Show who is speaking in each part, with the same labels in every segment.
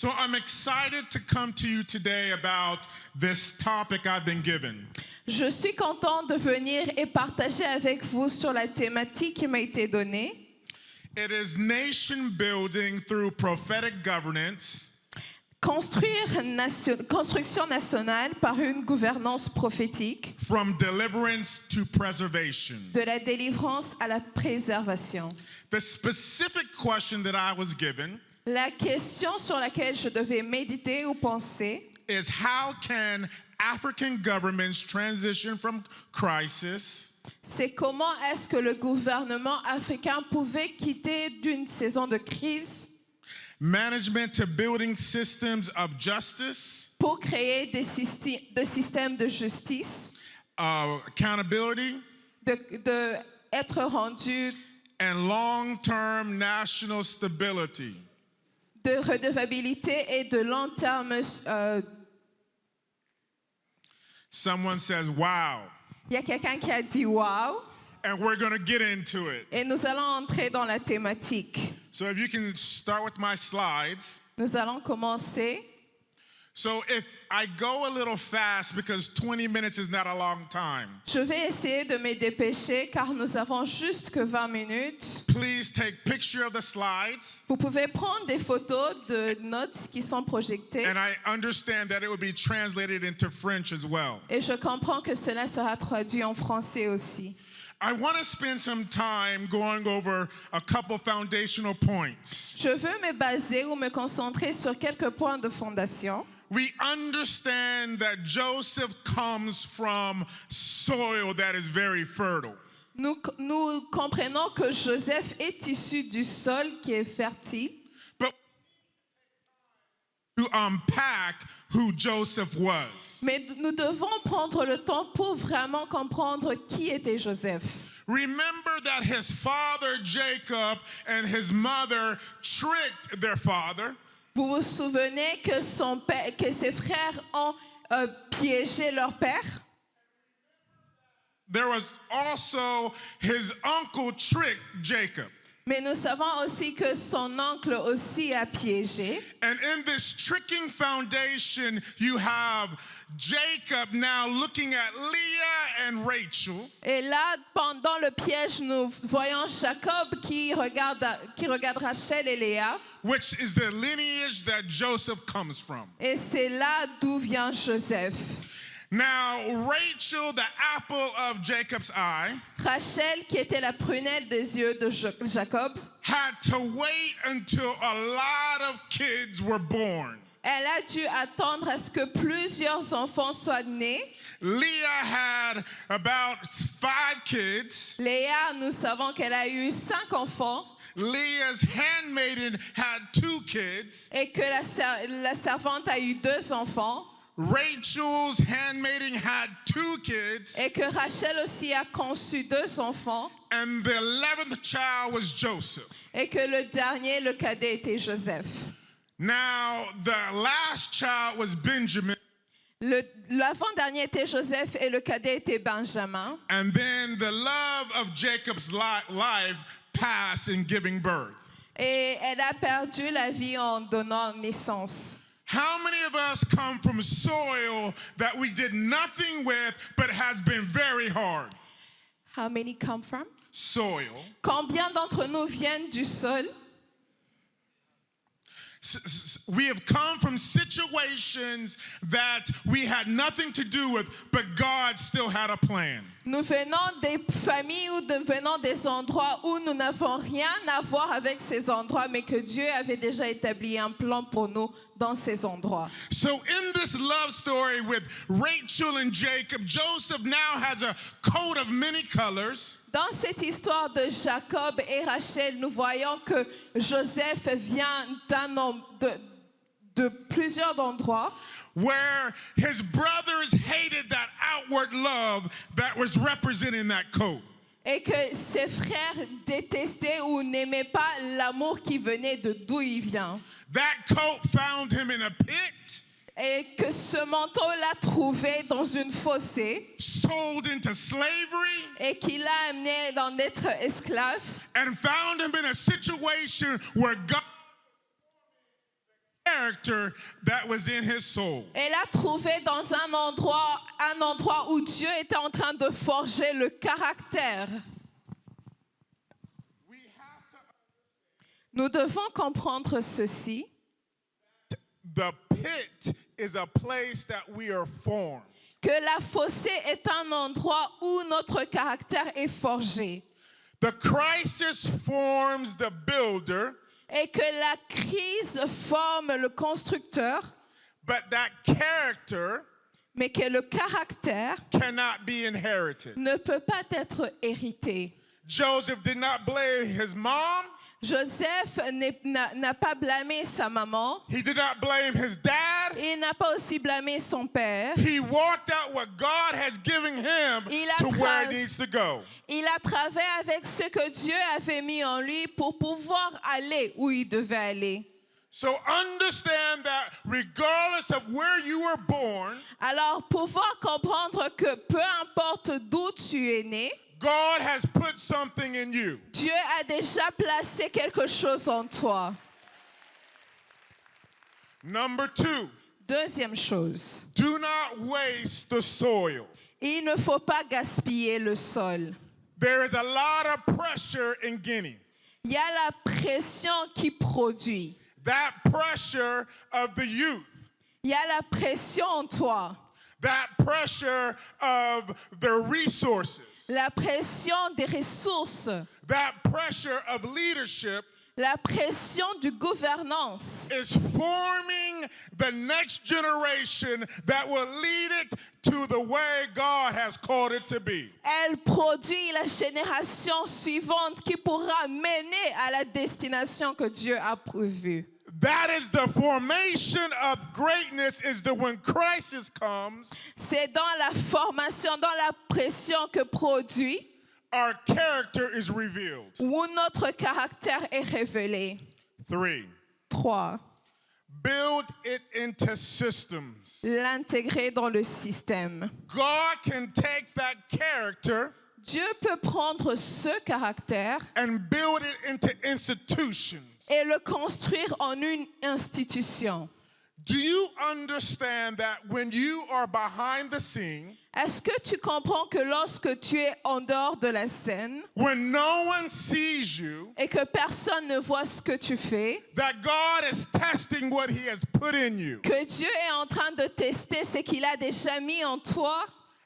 Speaker 1: So I'm excited to come to you today about this topic I've been given.
Speaker 2: Je suis content de venir et partager avec vous sur la thématique qui m'a été donnée.
Speaker 1: It is nation building through prophetic governance.
Speaker 2: Construction nationale par une gouvernance prophétique.
Speaker 1: From deliverance to preservation.
Speaker 2: De la délivrance à la préservation.
Speaker 1: The specific question that I was given
Speaker 2: La question sur laquelle je devais méditer ou penser
Speaker 1: is how can African governments transition from crisis
Speaker 2: c'est comment est-ce que le gouvernement africain pouvait quitter d'une saison de crise
Speaker 1: management to building systems of justice,
Speaker 2: pour créer des systèmes de justice,
Speaker 1: accountability,
Speaker 2: de être rendu
Speaker 1: and long-term national stability.
Speaker 2: De redevabilité et de long terme.
Speaker 1: Someone says, wow.
Speaker 2: Il y a quelqu'un qui a dit wow.
Speaker 1: And we're going to get into it.
Speaker 2: Et nous allons entrer dans la thématique.
Speaker 1: So if you can start with my slides.
Speaker 2: Nous allons commencer.
Speaker 1: So if I go a little fast because 20 minutes is not a long time.
Speaker 2: Je vais essayer de me dépêcher car nous avons juste que 20 minutes.
Speaker 1: Please take picture of the slides.
Speaker 2: Vous pouvez prendre des photos de notes qui sont projetées.
Speaker 1: And I understand that it will be translated into French as well.
Speaker 2: Et je comprends que cela sera traduit en français aussi.
Speaker 1: I want to spend some time going over a couple foundational points.
Speaker 2: Je veux me baser ou me concentrer sur quelques points de fondation.
Speaker 1: We understand that Joseph comes from soil that is very fertile.
Speaker 2: Nous comprenons que Joseph est issu du sol qui est fertile.
Speaker 1: But to unpack who Joseph was.
Speaker 2: Mais nous devons prendre le temps pour vraiment comprendre qui était Joseph.
Speaker 1: Remember that his father Jacob and his mother tricked their father.
Speaker 2: Vous vous souvenez que ses frères ont piégé leur père?
Speaker 1: There was also his uncle tricked Jacob.
Speaker 2: Mais nous savons aussi que son oncle aussi a piégé.
Speaker 1: And in this tricking foundation, you have Jacob now looking at Leah and Rachel.
Speaker 2: Et là, pendant le piège, nous voyons Jacob qui regarde Rachel et Léa.
Speaker 1: Which is the lineage that Joseph comes from.
Speaker 2: Et c'est là d'où vient Joseph.
Speaker 1: Now, Rachel, the apple of Jacob's eye,
Speaker 2: Rachel, qui était la prunelle des yeux de Jacob,
Speaker 1: had to wait until a lot of kids were born.
Speaker 2: Elle a dû attendre à ce que plusieurs enfants soient nés.
Speaker 1: Leah had about 5 kids.
Speaker 2: Léa, nous savons qu'elle a eu 5 enfants.
Speaker 1: Leah's handmaiden had 2 kids.
Speaker 2: Et que la servante a eu 2 enfants.
Speaker 1: Rachel's handmaiden had 2 kids.
Speaker 2: Et que Rachel aussi a conçu 2 enfants.
Speaker 1: And the 11th child was Joseph.
Speaker 2: Et que le dernier, le cadet, était Joseph.
Speaker 1: Now, the last child was Benjamin.
Speaker 2: L'avant-dernier était Joseph et le cadet était Benjamin.
Speaker 1: And then the love of Jacob's life passed in giving birth.
Speaker 2: Et elle a perdu la vie en donnant naissance.
Speaker 1: How many of us come from soil that we did nothing with but has been very hard?
Speaker 2: How many come from?
Speaker 1: Soil.
Speaker 2: Combien d'entre nous viennent du sol?
Speaker 1: We have come from situations that we had nothing to do with, but God still had a plan.
Speaker 2: Nous venons des familles ou venons des endroits où nous n'avons rien à voir avec ces endroits, mais que Dieu avait déjà établi un plan pour nous dans ces endroits.
Speaker 1: So in this love story with Rachel and Jacob, Joseph now has a coat of many colors.
Speaker 2: Dans cette histoire de Jacob et Rachel, nous voyons que Joseph vient de plusieurs endroits.
Speaker 1: Where his brothers hated that outward love that was representing that coat.
Speaker 2: Et que ses frères détestaient ou n'aimaient pas l'amour qui venait de d'où il vient.
Speaker 1: That coat found him in a pit.
Speaker 2: Et que ce manteau l'a trouvé dans une fossée.
Speaker 1: Sold into slavery.
Speaker 2: Et qui l'a amené dans d'être esclave.
Speaker 1: And found him in a situation where God character that was in his soul.
Speaker 2: Elle a trouvé dans un endroit où Dieu était en train de forger le caractère. Nous devons comprendre ceci.
Speaker 1: The pit is a place that we are formed.
Speaker 2: Que la fossée est un endroit où notre caractère est forgé.
Speaker 1: The crisis forms the builder,
Speaker 2: Et que la crise forme le constructeur,
Speaker 1: but that character
Speaker 2: mais que le caractère
Speaker 1: cannot be inherited.
Speaker 2: ne peut pas être hérité.
Speaker 1: Joseph did not blame his mom.
Speaker 2: Joseph n'a pas blâmé sa maman.
Speaker 1: He did not blame his dad.
Speaker 2: Il n'a pas aussi blâmé son père.
Speaker 1: He walked out what God has given him to where he needs to go.
Speaker 2: Il a travaillé avec ce que Dieu avait mis en lui pour pouvoir aller où il devait aller.
Speaker 1: So understand that regardless of where you were born,
Speaker 2: Alors, pouvoir comprendre que peu importe d'où tu es né,
Speaker 1: God has put something in you.
Speaker 2: Dieu a déjà placé quelque chose en toi.
Speaker 1: Number 2,
Speaker 2: Deuxième chose,
Speaker 1: do not waste the soil.
Speaker 2: il ne faut pas gaspiller le sol.
Speaker 1: There is a lot of pressure in Guinea.
Speaker 2: Il y a la pression qui produit.
Speaker 1: That pressure of the youth.
Speaker 2: Il y a la pression en toi.
Speaker 1: That pressure of the resources.
Speaker 2: La pression des ressources.
Speaker 1: That pressure of leadership
Speaker 2: La pression du gouvernance
Speaker 1: is forming the next generation that will lead it to the way God has called it to be.
Speaker 2: elle produit la génération suivante qui pourra mener à la destination que Dieu a prévue.
Speaker 1: That is the formation of greatness, is that when crisis comes,
Speaker 2: C'est dans la formation, dans la pression que produit
Speaker 1: our character is revealed.
Speaker 2: où notre caractère est révélé.
Speaker 1: 3,
Speaker 2: 3.
Speaker 1: build it into systems.
Speaker 2: L'intégrer dans le système.
Speaker 1: God can take that character
Speaker 2: Dieu peut prendre ce caractère
Speaker 1: and build it into institutions.
Speaker 2: et le construire en une institution.
Speaker 1: Do you understand that when you are behind the scene,
Speaker 2: Est-ce que tu comprends que lorsque tu es en dehors de la scène
Speaker 1: when no one sees you,
Speaker 2: et que personne ne voit ce que tu fais,
Speaker 1: that God is testing what he has put in you?
Speaker 2: que Dieu est en train de tester ce qu'il a déjà mis en toi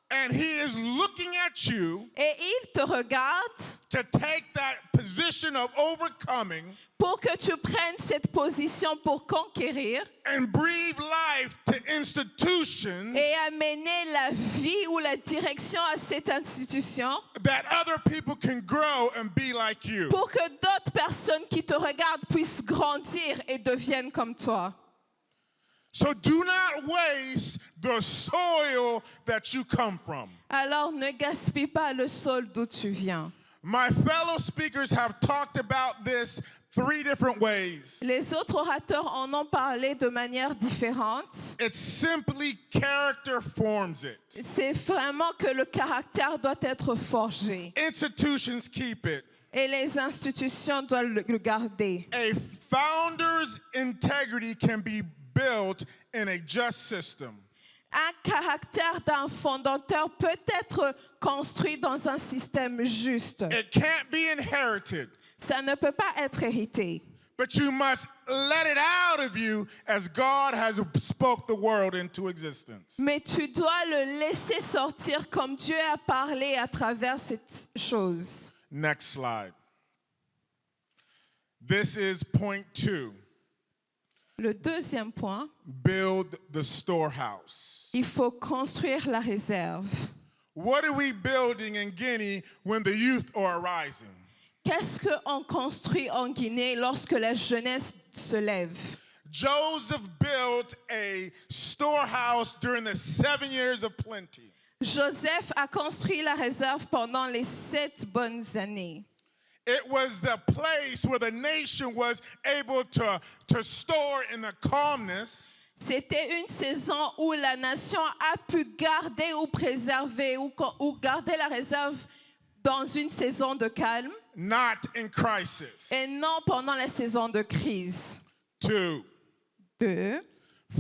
Speaker 1: And he is looking at you
Speaker 2: et il te regarde
Speaker 1: to take that position of overcoming
Speaker 2: pour que tu prennes cette position pour conquérir
Speaker 1: and breathe life to institutions
Speaker 2: et amener la vie ou la direction à cette institution
Speaker 1: that other people can grow and be like you.
Speaker 2: pour que d'autres personnes qui te regardent puissent grandir et deviennent comme toi.
Speaker 1: So do not waste the soil that you come from.
Speaker 2: Alors ne gaspille pas le sol d'où tu viens.
Speaker 1: My fellow speakers have talked about this 3 different ways.
Speaker 2: Les autres orateurs en ont parlé de manière différente.
Speaker 1: It's simply character forms it.
Speaker 2: C'est vraiment que le caractère doit être forgé.
Speaker 1: Institutions keep it.
Speaker 2: Et les institutions doivent le garder.
Speaker 1: A founder's integrity can be built in a just system.
Speaker 2: Un caractère d'un fondateur peut être construit dans un système juste.
Speaker 1: It can't be inherited,
Speaker 2: Ça ne peut pas être hérité.
Speaker 1: but you must let it out of you as God has spoke the world into existence.
Speaker 2: Mais tu dois le laisser sortir comme Dieu a parlé à travers cette chose.
Speaker 1: Next slide. This is point 2.
Speaker 2: Le deuxième point,
Speaker 1: Build the storehouse.
Speaker 2: il faut construire la réserve.
Speaker 1: What are we building in Guinea when the youth are arising?
Speaker 2: Qu'est-ce qu'on construit en Guinée lorsque la jeunesse se lève?
Speaker 1: Joseph built a storehouse during the 7 years of plenty.
Speaker 2: Joseph a construit la réserve pendant les 7 bonnes années.
Speaker 1: It was the place where the nation was able to store in the calmness.
Speaker 2: C'était une saison où la nation a pu garder ou préserver ou garder la réserve dans une saison de calme
Speaker 1: Not in crisis.
Speaker 2: et non pendant la saison de crise.
Speaker 1: 2,
Speaker 2: 2.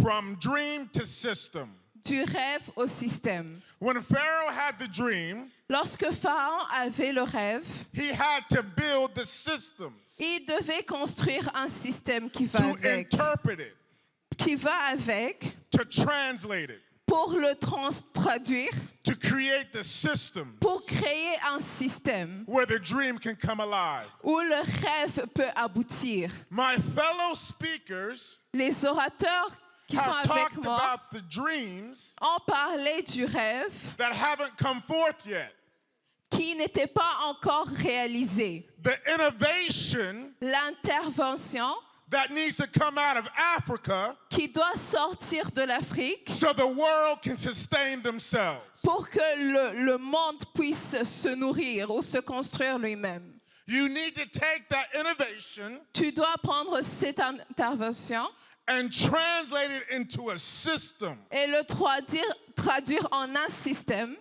Speaker 1: From dream to system.
Speaker 2: Du rêve au système.
Speaker 1: When Pharaoh had the dream,
Speaker 2: Lorsque Pharaon avait le rêve,
Speaker 1: he had to build the systems
Speaker 2: il devait construire un système
Speaker 1: to interpret it,
Speaker 2: qui va avec
Speaker 1: to translate it,
Speaker 2: pour le traduire,
Speaker 1: to create the systems
Speaker 2: pour créer un système
Speaker 1: where the dream can come alive.
Speaker 2: où le rêve peut aboutir.
Speaker 1: My fellow speakers
Speaker 2: Les orateurs qui sont
Speaker 1: have
Speaker 2: avec
Speaker 1: talked
Speaker 2: moi
Speaker 1: about the dreams
Speaker 2: ont parlé du rêve
Speaker 1: that haven't come forth yet.
Speaker 2: qui n'était pas encore réalisé.
Speaker 1: The innovation
Speaker 2: L'intervention
Speaker 1: that needs to come out of Africa
Speaker 2: qui doit sortir de l'Afrique
Speaker 1: so the world can sustain themselves.
Speaker 2: pour que le monde puisse se nourrir ou se construire lui-même.
Speaker 1: You need to take that innovation
Speaker 2: Tu dois prendre cette intervention
Speaker 1: and translate it into a system.
Speaker 2: et le traduire en un système.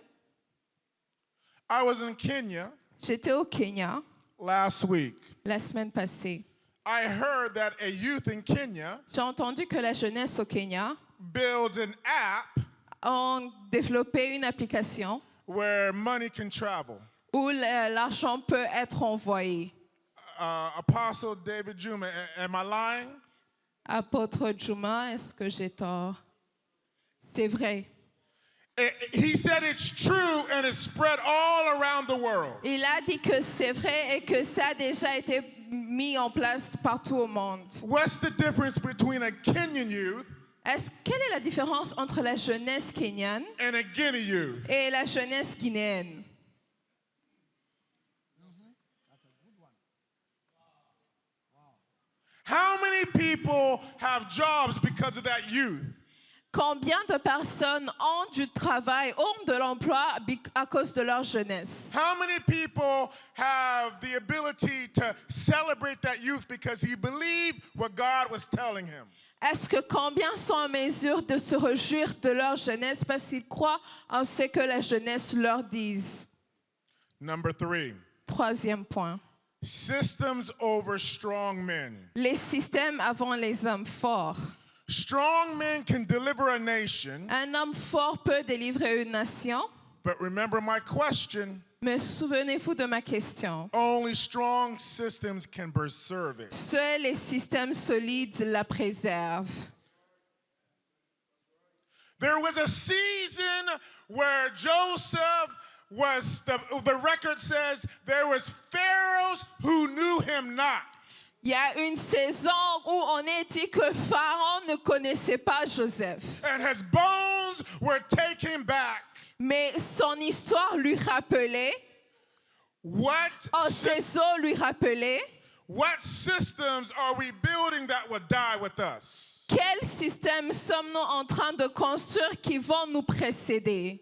Speaker 1: I was in Kenya
Speaker 2: J'étais au Kenya
Speaker 1: last week.
Speaker 2: la semaine passée.
Speaker 1: I heard that a youth in Kenya
Speaker 2: J'ai entendu que la jeunesse au Kenya
Speaker 1: builds an app
Speaker 2: ont développé une application
Speaker 1: where money can travel.
Speaker 2: où l'argent peut être envoyé.
Speaker 1: Apostle David Juma, am I lying?
Speaker 2: Apôtre Juma, est-ce que j'ai tort? C'est vrai.
Speaker 1: He said it's true and it's spread all around the world.
Speaker 2: Il a dit que c'est vrai et que ça a déjà été mis en place partout au monde.
Speaker 1: What's the difference between a Kenyan youth
Speaker 2: Quelle est la différence entre la jeunesse kenyane
Speaker 1: and a Guinea youth?
Speaker 2: et la jeunesse guinéenne?
Speaker 1: How many people have jobs because of that youth?
Speaker 2: Combien de personnes ont du travail, ont de l'emploi à cause de leur jeunesse?
Speaker 1: How many people have the ability to celebrate that youth because he believed what God was telling him?
Speaker 2: Est-ce que combien sont en mesure de se réjouir de leur jeunesse parce qu'ils croient en ce que la jeunesse leur dise?
Speaker 1: Number 3,
Speaker 2: Troisième point.
Speaker 1: systems over strong men.
Speaker 2: Les systèmes avant les hommes forts.
Speaker 1: Strong men can deliver a nation,
Speaker 2: Un homme fort peut délivrer une nation,
Speaker 1: but remember my question,
Speaker 2: mais souvenez-vous de ma question.
Speaker 1: only strong systems can preserve it.
Speaker 2: Seuls les systèmes solides la préservent.
Speaker 1: There was a season where Joseph was, the record says, there was pharaohs who knew him not.
Speaker 2: Il y a une saison où on est dit que Pharaon ne connaissait pas Joseph.
Speaker 1: And his bones were taken back.
Speaker 2: Mais son histoire lui rappelait, ses os lui rappelaient,
Speaker 1: What systems are we building that will die with us?
Speaker 2: quel système sommes-nous en train de construire qui vont nous précéder?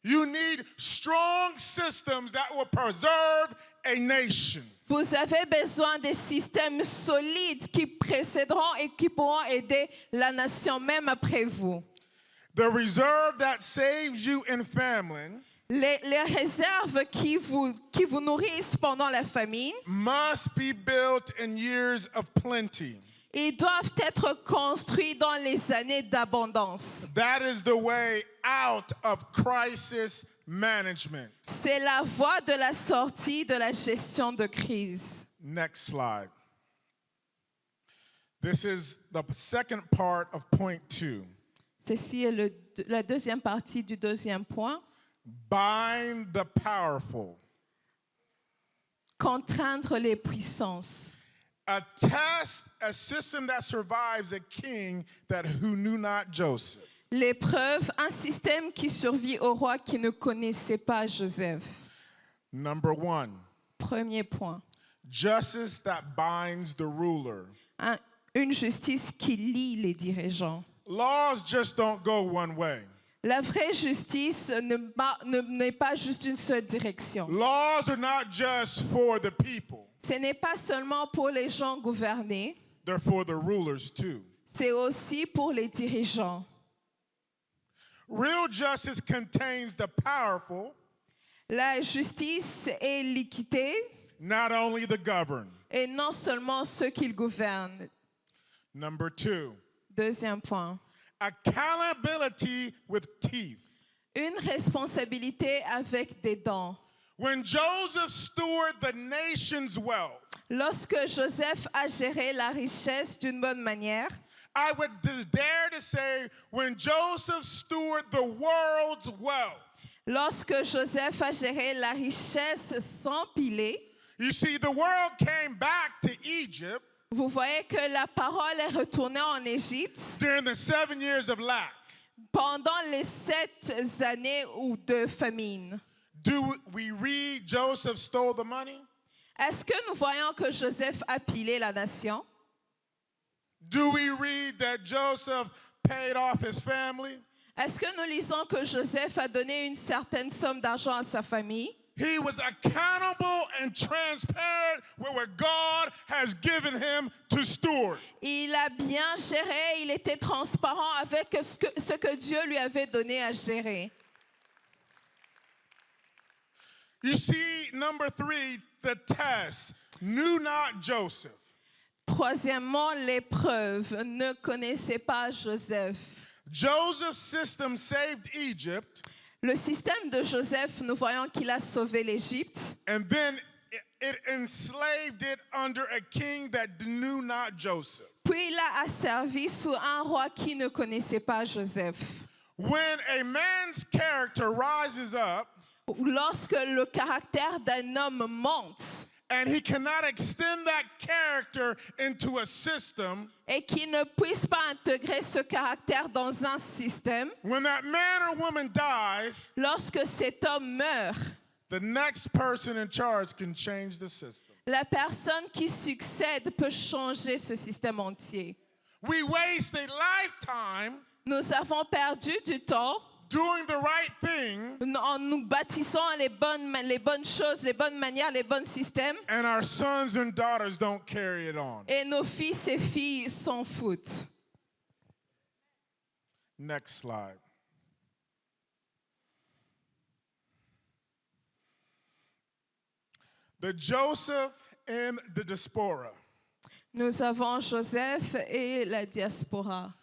Speaker 1: You need strong systems that will preserve a nation.
Speaker 2: Vous avez besoin de systèmes solides qui précéderont et qui pourront aider la nation même après vous.
Speaker 1: The reserve that saves you in famine
Speaker 2: Les réserves qui vous nourrissent pendant la famine,
Speaker 1: must be built in years of plenty.
Speaker 2: ils doivent être construits dans les années d'abondance.
Speaker 1: That is the way out of crisis management.
Speaker 2: C'est la voie de la sortie de la gestion de crise.
Speaker 1: Next slide. This is the second part of point 2.
Speaker 2: Ceci est la deuxième partie du deuxième point.
Speaker 1: Bind the powerful.
Speaker 2: Contraindre les puissances.
Speaker 1: A test, a system that survives a king who knew not Joseph.
Speaker 2: L'épreuve, un système qui survit au roi qui ne connaissait pas Joseph.
Speaker 1: Number 1,
Speaker 2: Premier point.
Speaker 1: justice that binds the ruler.
Speaker 2: Une justice qui lie les dirigeants.
Speaker 1: Laws just don't go one way.
Speaker 2: La vraie justice n'est pas juste une seule direction.
Speaker 1: Laws are not just for the people.
Speaker 2: Ce n'est pas seulement pour les gens gouvernés,
Speaker 1: They're for the rulers too.
Speaker 2: c'est aussi pour les dirigeants.
Speaker 1: Real justice contains the powerful,
Speaker 2: La justice et l'équité
Speaker 1: not only the governed.
Speaker 2: et non seulement ceux qu'ils gouvernent.
Speaker 1: Number 2,
Speaker 2: Deuxième point,
Speaker 1: accountability with teeth.
Speaker 2: une responsabilité avec des dents.
Speaker 1: When Joseph stewarded the nation's wealth,
Speaker 2: Lorsque Joseph a géré la richesse d'une bonne manière,
Speaker 1: I would dare to say when Joseph stewarded the world's wealth.
Speaker 2: lorsque Joseph a géré la richesse sans piler,
Speaker 1: You see, the world came back to Egypt
Speaker 2: vous voyez que la parole est retournée en Égypte
Speaker 1: during the 7 years of lack.
Speaker 2: pendant les 7 années ou de famine.
Speaker 1: Do we read Joseph stole the money?
Speaker 2: Est-ce que nous voyons que Joseph a pilé la nation?
Speaker 1: Do we read that Joseph paid off his family?
Speaker 2: Est-ce que nous lisons que Joseph a donné une certaine somme d'argent à sa famille?
Speaker 1: He was accountable and transparent with what God has given him to steward.
Speaker 2: Il a bien géré, il était transparent avec ce que Dieu lui avait donné à gérer.
Speaker 1: You see, number 3, the test. Knew not Joseph.
Speaker 2: Troisièmement, l'épreuve. Ne connaissez pas Joseph.
Speaker 1: Joseph's system saved Egypt,
Speaker 2: Le système de Joseph, nous voyons qu'il a sauvé l'Égypte.
Speaker 1: and then it enslaved it under a king that knew not Joseph.
Speaker 2: Puis il a asservi sous un roi qui ne connaissait pas Joseph.
Speaker 1: When a man's character rises up
Speaker 2: Lorsque le caractère d'un homme monte
Speaker 1: and he cannot extend that character into a system,
Speaker 2: et qu'il ne puisse pas intégrer ce caractère dans un système,
Speaker 1: when that man or woman dies,
Speaker 2: lorsque cet homme meurt,
Speaker 1: the next person in charge can change the system.
Speaker 2: la personne qui succède peut changer ce système entier.
Speaker 1: We waste a lifetime
Speaker 2: Nous avons perdu du temps
Speaker 1: doing the right thing,
Speaker 2: en nous bâtissant les bonnes choses, les bonnes manières, les bons systèmes,
Speaker 1: and our sons and daughters don't carry it on.
Speaker 2: et nos fils et filles s'en foutent.
Speaker 1: Next slide. The Joseph and the diaspora.
Speaker 2: Nous avons Joseph et la diaspora.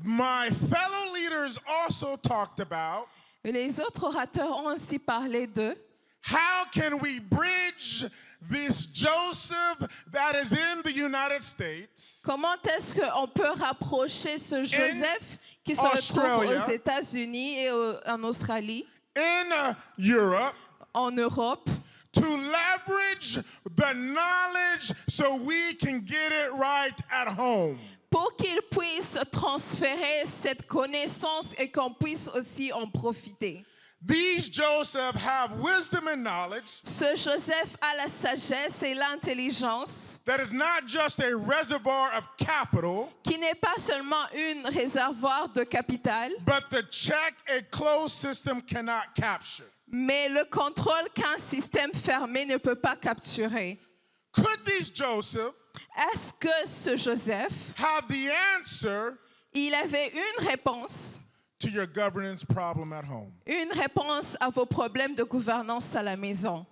Speaker 1: My fellow leaders also talked about
Speaker 2: Les autres orateurs ont aussi parlé d'eux.
Speaker 1: how can we bridge this Joseph that is in the United States
Speaker 2: Comment est-ce qu'on peut rapprocher ce Joseph qui se retrouve
Speaker 1: Australia.
Speaker 2: aux États-Unis et en Australie,
Speaker 1: in Europe
Speaker 2: en Europe,
Speaker 1: to leverage the knowledge so we can get it right at home?
Speaker 2: pour qu'ils puissent transférer cette connaissance et qu'on puisse aussi en profiter.
Speaker 1: These Joseph have wisdom and knowledge
Speaker 2: Ce Joseph a la sagesse et l'intelligence
Speaker 1: that is not just a reservoir of capital,
Speaker 2: qui n'est pas seulement une réservoir de capital,
Speaker 1: but the check a closed system cannot capture.
Speaker 2: mais le contrôle qu'un système fermé ne peut pas capturer.
Speaker 1: Could these Joseph
Speaker 2: Est-ce que ce Joseph,
Speaker 1: have the answer
Speaker 2: il avait une réponse
Speaker 1: to your governance problem at home?
Speaker 2: à vos problèmes de gouvernance à la maison?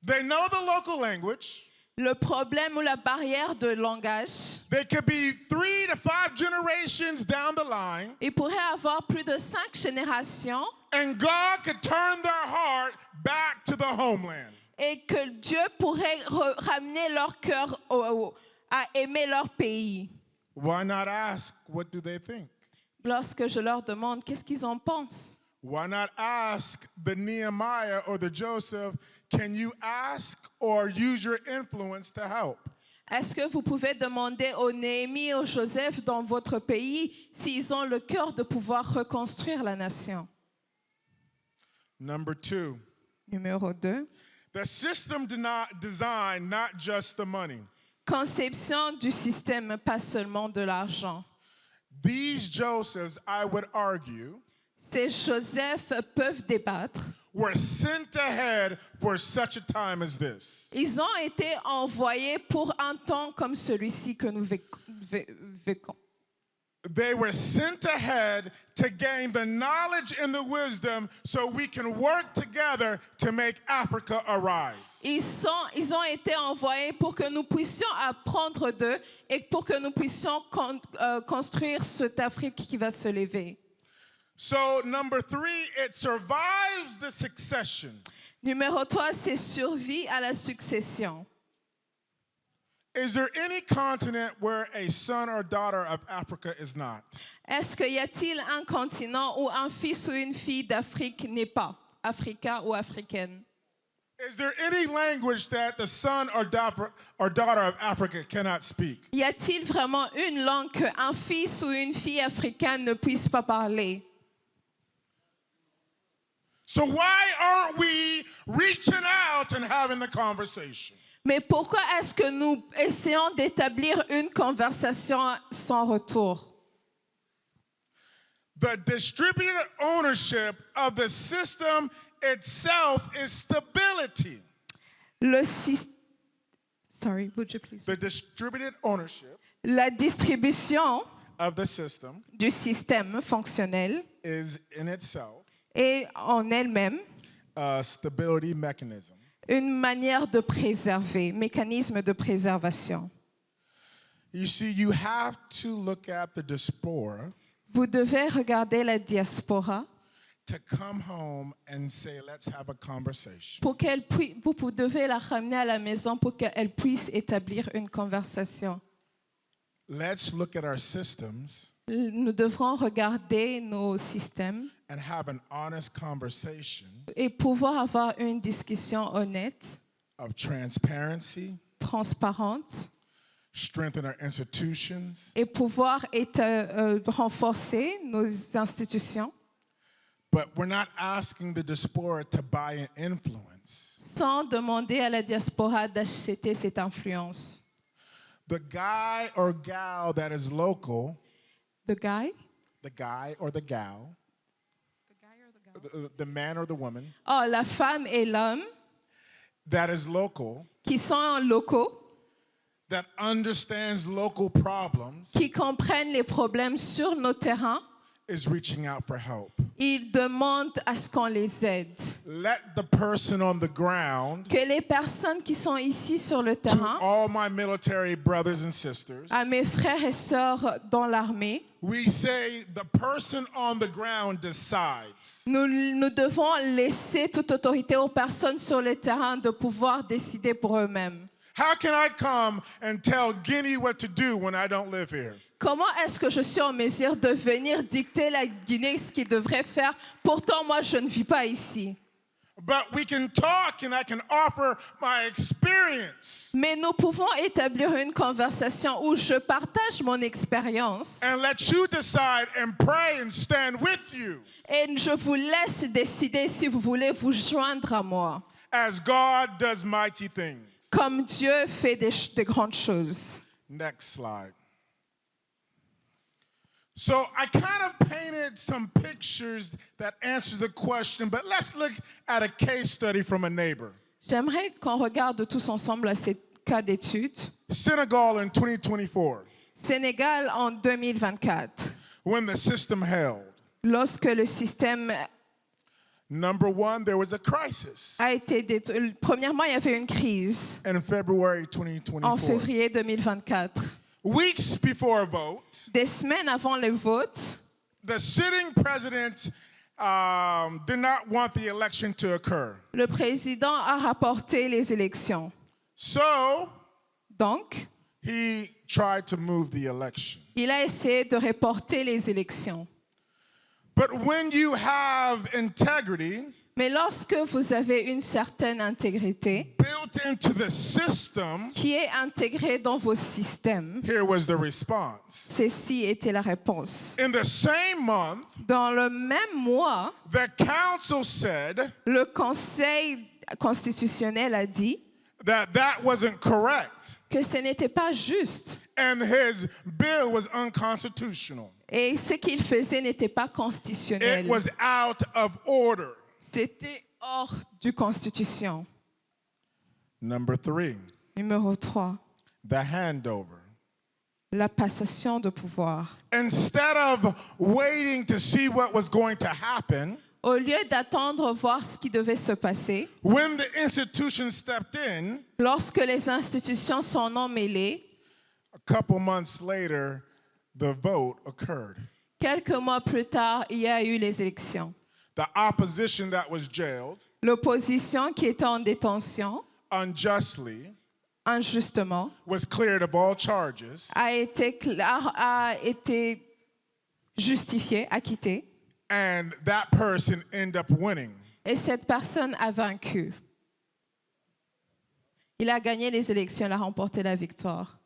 Speaker 1: They know the local language.
Speaker 2: Le problème ou la barrière de langage,
Speaker 1: They could be 3 to 5 generations down the line,
Speaker 2: il pourrait avoir plus de 5 générations
Speaker 1: and God could turn their heart back to the homeland.
Speaker 2: et que Dieu pourrait ramener leur cœur à aimer leur pays.
Speaker 1: Why not ask, what do they think?
Speaker 2: Lorsque je leur demande qu'est-ce qu'ils en pensent,
Speaker 1: Why not ask the Nehemiah or the Joseph, can you ask or use your influence to help?
Speaker 2: est-ce que vous pouvez demander au Néhémie et au Joseph dans votre pays s'ils ont le cœur de pouvoir reconstruire la nation?
Speaker 1: Number 2,
Speaker 2: Numéro 2.
Speaker 1: the system did not design not just the money.
Speaker 2: Conception du système, pas seulement de l'argent.
Speaker 1: These Josephs, I would argue,
Speaker 2: Ces Joseph peuvent débattre.
Speaker 1: were sent ahead for such a time as this.
Speaker 2: Ils ont été envoyés pour un temps comme celui-ci que nous vécons.
Speaker 1: they were sent ahead to gain the knowledge and the wisdom so we can work together to make Africa arise.
Speaker 2: Ils ont été envoyés pour que nous puissions apprendre d'eux et pour que nous puissions construire cette Afrique qui va se lever.
Speaker 1: So, number 3, it survives the succession.
Speaker 2: Numéro 3, c'est survie à la succession.
Speaker 1: Is there any continent where a son or daughter of Africa is not?
Speaker 2: Est-ce qu'il y a-t-il un continent où un fils ou une fille d'Afrique n'est pas africain ou africaine?
Speaker 1: Is there any language that the son or daughter of Africa cannot speak?
Speaker 2: Y a-t-il vraiment une langue qu'un fils ou une fille africaine ne puisse pas parler?
Speaker 1: So why aren't we reaching out and having the conversation?
Speaker 2: Mais pourquoi est-ce que nous essayons d'établir une conversation sans retour?
Speaker 1: The distributed ownership of the system itself is stability.
Speaker 2: Sorry, would you please?
Speaker 1: The distributed ownership
Speaker 2: La distribution
Speaker 1: of the system
Speaker 2: du système fonctionnel
Speaker 1: is in itself
Speaker 2: est en elle-même
Speaker 1: a stability mechanism.
Speaker 2: une manière de préserver, mécanisme de préservation.
Speaker 1: You see, you have to look at the diaspora
Speaker 2: Vous devez regarder la diaspora
Speaker 1: to come home and say, let's have a conversation.
Speaker 2: pour vous devez la ramener à la maison pour qu'elle puisse établir une conversation.
Speaker 1: Let's look at our systems
Speaker 2: Nous devrons regarder nos systèmes
Speaker 1: and have an honest conversation
Speaker 2: et pouvoir avoir une discussion honnête,
Speaker 1: of transparency,
Speaker 2: transparente
Speaker 1: strengthen our institutions,
Speaker 2: et pouvoir renforcer nos institutions
Speaker 1: but we're not asking the diaspora to buy an influence.
Speaker 2: sans demander à la diaspora d'acheter cette influence.
Speaker 1: The guy or gal that is local,
Speaker 2: The guy?
Speaker 1: the guy or the gal, the man or the woman
Speaker 2: Oh, la femme et l'homme
Speaker 1: that is local,
Speaker 2: qui sont locaux,
Speaker 1: that understands local problems,
Speaker 2: qui comprennent les problèmes sur nos terrains,
Speaker 1: is reaching out for help.
Speaker 2: ils demandent à ce qu'on les aide.
Speaker 1: Let the person on the ground,
Speaker 2: Que les personnes qui sont ici sur le
Speaker 1: to
Speaker 2: terrain,
Speaker 1: all my military brothers and sisters,
Speaker 2: à mes frères et sœurs dans l'armée,
Speaker 1: we say the person on the ground decides.
Speaker 2: nous devons laisser toute autorité aux personnes sur le terrain de pouvoir décider pour eux-mêmes.
Speaker 1: How can I come and tell Guinea what to do when I don't live here?
Speaker 2: Comment est-ce que je suis en mesure de venir dicter la Guinée ce qu'il devrait faire? Pourtant, moi, je ne vis pas ici.
Speaker 1: But we can talk and I can offer my experience.
Speaker 2: Mais nous pouvons établir une conversation où je partage mon expérience
Speaker 1: And let you decide and pray and stand with you
Speaker 2: et je vous laisse décider si vous voulez vous joindre à moi.
Speaker 1: as God does mighty things.
Speaker 2: Comme Dieu fait des grandes choses.
Speaker 1: Next slide. So I kind of painted some pictures that answer the question, but let's look at a case study from a neighbor.
Speaker 2: J'aimerais qu'on regarde tous ensemble à ces cas d'études.
Speaker 1: Senegal in 2024,
Speaker 2: Sénégal en 2024,
Speaker 1: when the system held.
Speaker 2: lorsque le système
Speaker 1: Number one, there was a crisis
Speaker 2: a été détruit. Premièrement, il y avait une crise
Speaker 1: in February
Speaker 2: en
Speaker 1: 2024.
Speaker 2: février 2024.
Speaker 1: Weeks before a vote,
Speaker 2: Des semaines avant le vote,
Speaker 1: the sitting president did not want the election to occur.
Speaker 2: le président a rapporté les élections.
Speaker 1: So
Speaker 2: Donc,
Speaker 1: he tried to move the election.
Speaker 2: il a essayé de reporter les élections.
Speaker 1: But when you have integrity
Speaker 2: Mais lorsque vous avez une certaine intégrité
Speaker 1: built into the system,
Speaker 2: qui est intégrée dans vos systèmes,
Speaker 1: here was the response.
Speaker 2: ceci était la réponse.
Speaker 1: In the same month,
Speaker 2: Dans le même mois,
Speaker 1: the council said
Speaker 2: le Conseil constitutionnel a dit
Speaker 1: that that wasn't correct,
Speaker 2: que ce n'était pas juste
Speaker 1: and his bill was unconstitutional.
Speaker 2: et ce qu'il faisait n'était pas constitutionnel.
Speaker 1: It was out of order.
Speaker 2: C'était hors du Constitution.
Speaker 1: Number 3,
Speaker 2: Numéro 3,
Speaker 1: the handover.
Speaker 2: La passation de pouvoir.
Speaker 1: Instead of waiting to see what was going to happen,
Speaker 2: Au lieu d'attendre voir ce qui devait se passer,
Speaker 1: when the institution stepped in,
Speaker 2: lorsque les institutions s'en ont mêlées,
Speaker 1: a couple months later, the vote occurred.
Speaker 2: quelques mois plus tard, il y a eu les élections.
Speaker 1: The opposition that was jailed
Speaker 2: L'opposition qui était en détention,
Speaker 1: unjustly
Speaker 2: injustement,
Speaker 1: was cleared of all charges,
Speaker 2: a été justifiée, acquittée,
Speaker 1: and that person ended up winning.
Speaker 2: et cette personne a vaincu. Il a gagné les élections, il a remporté la victoire.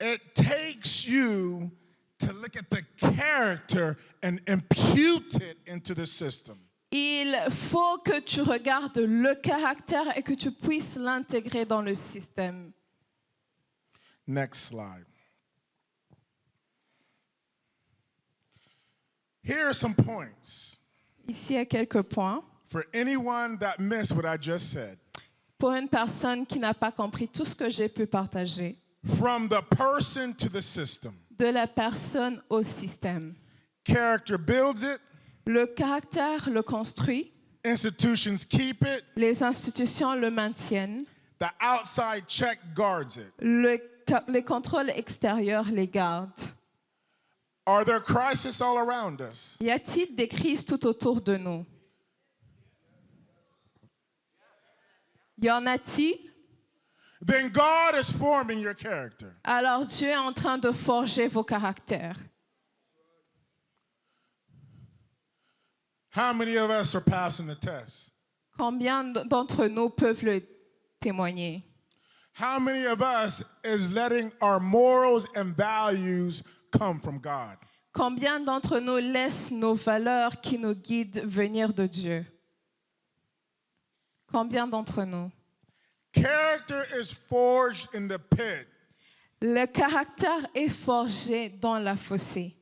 Speaker 1: It takes you to look at the character and impute it into the system.
Speaker 2: Il faut que tu regardes le caractère et que tu puisses l'intégrer dans le système.
Speaker 1: Next slide. Here are some points
Speaker 2: Ici, il y a quelques points.
Speaker 1: for anyone that missed what I just said.
Speaker 2: Pour une personne qui n'a pas compris tout ce que j'ai pu partager,
Speaker 1: From the person to the system.
Speaker 2: de la personne au système.
Speaker 1: Character builds it,
Speaker 2: Le caractère le construit,
Speaker 1: institutions keep it,
Speaker 2: les institutions le maintiennent,
Speaker 1: the outside check guards it.
Speaker 2: les contrôles extérieurs les gardent.
Speaker 1: Are there crises all around us?
Speaker 2: Y a-t-il des crises tout autour de nous? Y en a-t-il?
Speaker 1: Then God is forming your character.
Speaker 2: Alors Dieu est en train de forger vos caractères.
Speaker 1: How many of us are passing the test?
Speaker 2: Combien d'entre nous peuvent le témoigner?
Speaker 1: How many of us is letting our morals and values come from God?
Speaker 2: Combien d'entre nous laissent nos valeurs qui nous guident venir de Dieu? Combien d'entre nous?
Speaker 1: Character is forged in the pit.
Speaker 2: Le caractère est forgé dans la fossée.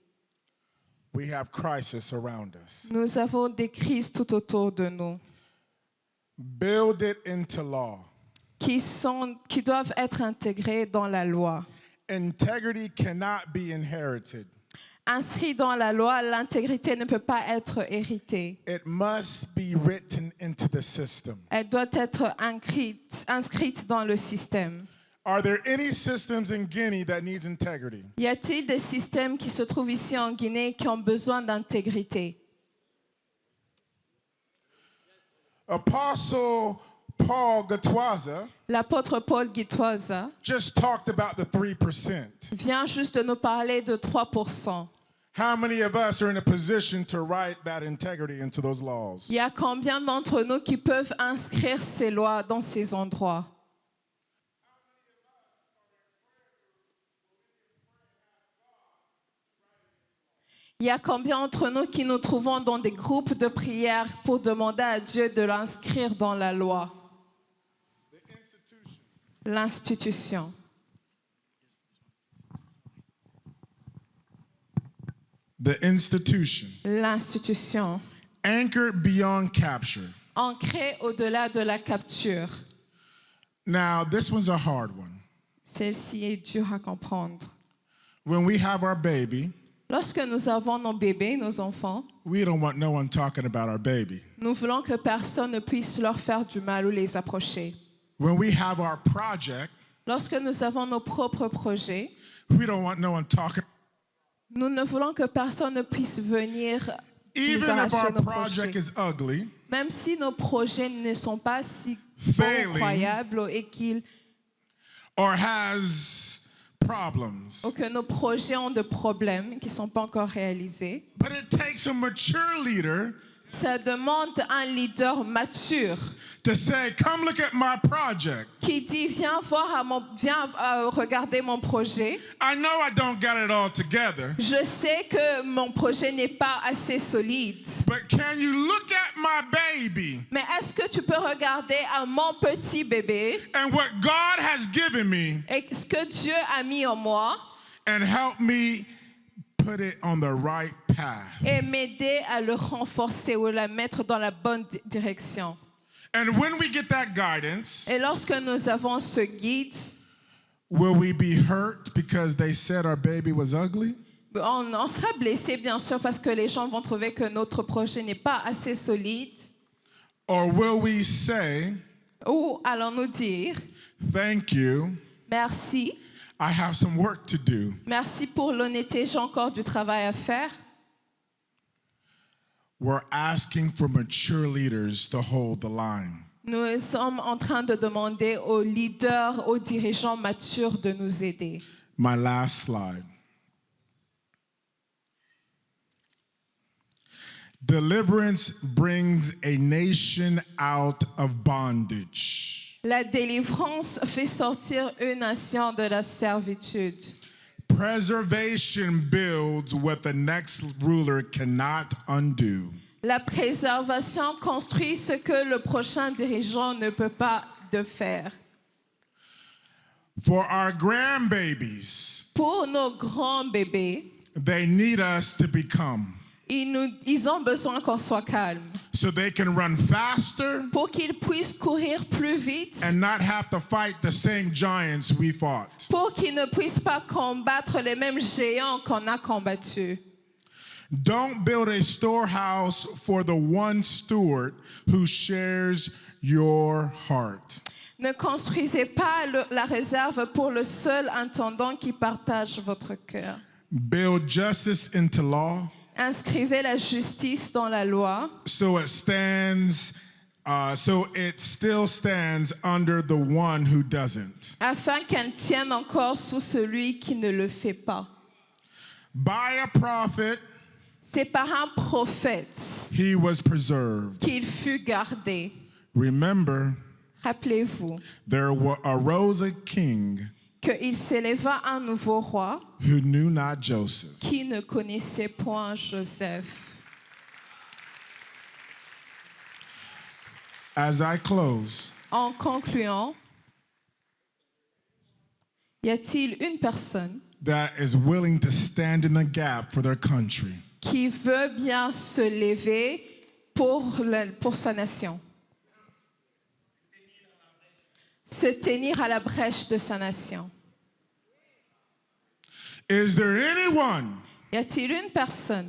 Speaker 1: We have crisis around us.
Speaker 2: Nous avons des crises tout autour de nous
Speaker 1: Build it into law.
Speaker 2: qui doivent être intégrées dans la loi.
Speaker 1: Integrity cannot be inherited.
Speaker 2: Inscrit dans la loi, l'intégrité ne peut pas être héritée.
Speaker 1: It must be written into the system.
Speaker 2: Elle doit être inscrite dans le système.
Speaker 1: Are there any systems in Guinea that needs integrity?
Speaker 2: Y a-t-il des systèmes qui se trouvent ici en Guinée qui ont besoin d'intégrité?
Speaker 1: Apostle Paul Gatwaza
Speaker 2: L'apôtre Paul Guitoise
Speaker 1: just talked about the 3%.
Speaker 2: vient juste de nous parler de 3%.
Speaker 1: How many of us are in a position to write that integrity into those laws?
Speaker 2: Il y a combien d'entre nous qui peuvent inscrire ces lois dans ces endroits? Il y a combien d'entre nous qui nous trouvons dans des groupes de prière pour demander à Dieu de l'inscrire dans la loi? L'institution.
Speaker 1: The institution.
Speaker 2: L'institution.
Speaker 1: Anchored beyond capture.
Speaker 2: Ancrée au-delà de la capture.
Speaker 1: Now, this one's a hard one.
Speaker 2: Celle-ci est dure à comprendre.
Speaker 1: When we have our baby,
Speaker 2: Lorsque nous avons nos bébés, nos enfants,
Speaker 1: we don't want no one talking about our baby.
Speaker 2: nous voulons que personne ne puisse leur faire du mal ou les approcher.
Speaker 1: When we have our project,
Speaker 2: Lorsque nous avons nos propres projets,
Speaker 1: we don't want no one talking.
Speaker 2: nous ne voulons que personne ne puisse venir nous
Speaker 1: Even if
Speaker 2: arracher
Speaker 1: our
Speaker 2: nos
Speaker 1: project
Speaker 2: projets.
Speaker 1: is ugly,
Speaker 2: Même si nos projets ne sont pas si
Speaker 1: Failing.
Speaker 2: incroyables et
Speaker 1: or has problems.
Speaker 2: ou que nos projets ont des problèmes qui ne sont pas encore réalisés,
Speaker 1: But it takes a mature leader
Speaker 2: ça demande un leader mature
Speaker 1: to say, come look at my project.
Speaker 2: qui dit viens regarder mon projet.
Speaker 1: I know I don't got it all together,
Speaker 2: Je sais que mon projet n'est pas assez solide.
Speaker 1: but can you look at my baby
Speaker 2: Mais est-ce que tu peux regarder à mon petit bébé
Speaker 1: and what God has given me
Speaker 2: et ce que Dieu a mis en moi
Speaker 1: and help me put it on the right path?
Speaker 2: et m'aider à le renforcer ou la mettre dans la bonne direction?
Speaker 1: And when we get that guidance,
Speaker 2: Et lorsque nous avons ce guide,
Speaker 1: Will we be hurt because they said our baby was ugly?
Speaker 2: On sera blessé, bien sûr, parce que les gens vont trouver que notre projet n'est pas assez solide.
Speaker 1: Or will we say,
Speaker 2: Ou allons-nous dire,
Speaker 1: thank you,
Speaker 2: merci,
Speaker 1: I have some work to do?
Speaker 2: merci pour l'honnêteté, j'ai encore du travail à faire.
Speaker 1: We're asking for mature leaders to hold the line.
Speaker 2: Nous sommes en train de demander aux leaders, aux dirigeants matures de nous aider.
Speaker 1: My last slide. Deliverance brings a nation out of bondage.
Speaker 2: La délivrance fait sortir une nation de la servitude.
Speaker 1: Preservation builds what the next ruler cannot undo.
Speaker 2: La préservation construit ce que le prochain dirigeant ne peut pas de faire.
Speaker 1: For our grandbabies,
Speaker 2: Pour nos grands bébés,
Speaker 1: they need us to become
Speaker 2: ils ont besoin qu'on soit calme
Speaker 1: so they can run faster
Speaker 2: pour qu'ils puissent courir plus vite,
Speaker 1: and not have to fight the same giants we fought.
Speaker 2: pour qu'ils ne puissent pas combattre les mêmes géants qu'on a combattus.
Speaker 1: Don't build a storehouse for the one steward who shares your heart.
Speaker 2: Ne construisez pas la réserve pour le seul intendant qui partage votre cœur.
Speaker 1: Build justice into law
Speaker 2: Inscrivez la justice dans la loi
Speaker 1: so it still stands under the one who doesn't.
Speaker 2: afin qu'elle tienne encore sous celui qui ne le fait pas.
Speaker 1: By a prophet,
Speaker 2: C'est par un prophète
Speaker 1: he was preserved.
Speaker 2: qu'il fut gardé.
Speaker 1: Remember,
Speaker 2: Rappelez-vous
Speaker 1: there arose a king
Speaker 2: qu'il s'éleva un nouveau roi
Speaker 1: who knew not Joseph.
Speaker 2: qui ne connaissait point Joseph.
Speaker 1: As I close,
Speaker 2: En concluant, y a-t-il une personne
Speaker 1: that is willing to stand in the gap for their country?
Speaker 2: qui veut bien se lever pour sa nation? Se tenir à la brèche de sa nation.
Speaker 1: Is there anyone
Speaker 2: Y a-t-il une personne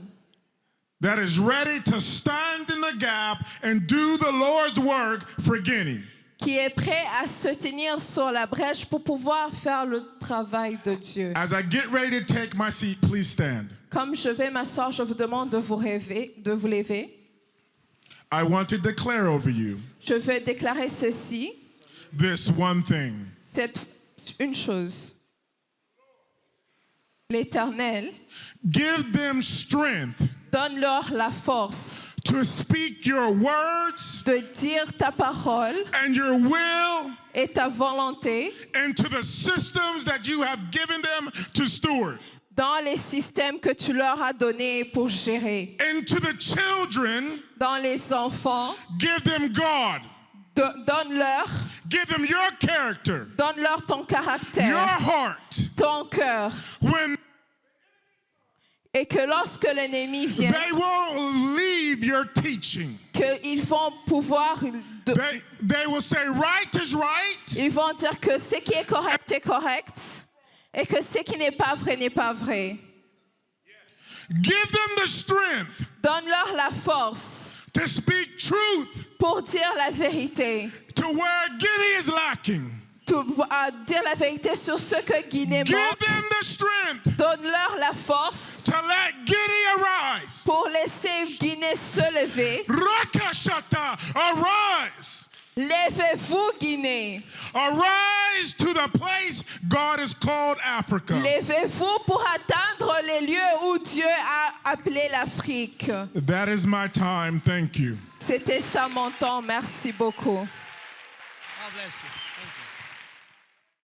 Speaker 1: that is ready to stand in the gap and do the Lord's work for Guinea?
Speaker 2: qui est prêt à se tenir sur la brèche pour pouvoir faire le travail de Dieu?
Speaker 1: As I get ready to take my seat, please stand.
Speaker 2: Comme je vais m'asseoir, je vous demande de vous lever.
Speaker 1: I want to declare over you
Speaker 2: Je veux déclarer ceci,
Speaker 1: this one thing.
Speaker 2: c'est une chose. L'Éternel
Speaker 1: Give them strength
Speaker 2: donne-leur la force
Speaker 1: to speak your words
Speaker 2: de dire ta parole
Speaker 1: and your will
Speaker 2: et ta volonté
Speaker 1: into the systems that you have given them to steward.
Speaker 2: dans les systèmes que tu leur as donnés pour gérer.
Speaker 1: And to the children,
Speaker 2: Dans les enfants,
Speaker 1: give them God.
Speaker 2: donne-leur
Speaker 1: Donne-leur
Speaker 2: ton
Speaker 1: your
Speaker 2: caractère,
Speaker 1: heart.
Speaker 2: ton cœur.
Speaker 1: When
Speaker 2: Et que lorsque l'ennemi vient,
Speaker 1: they won't leave your teaching.
Speaker 2: qu'ils vont pouvoir,
Speaker 1: They will say right is right
Speaker 2: ils vont dire que ce qui est correct est correct et que ce qui n'est pas vrai n'est pas vrai.
Speaker 1: Give them the strength
Speaker 2: Donne-leur la force
Speaker 1: to speak truth
Speaker 2: pour dire la vérité,
Speaker 1: to where Guinea is lacking.
Speaker 2: à dire la vérité sur ce que Guinée
Speaker 1: Give
Speaker 2: manque.
Speaker 1: them the strength
Speaker 2: Donne-leur la force
Speaker 1: to let Guinea arise.
Speaker 2: pour laisser Guinée se lever.
Speaker 1: Rakashata, arise.
Speaker 2: Levez-vous, Guinée.
Speaker 1: Arise to the place God has called Africa.
Speaker 2: Levez-vous pour atteindre les lieux où Dieu a appelé l'Afrique.
Speaker 1: That is my time. Thank you.
Speaker 2: C'était ça mon temps. Merci beaucoup.
Speaker 3: God bless you. Thank you.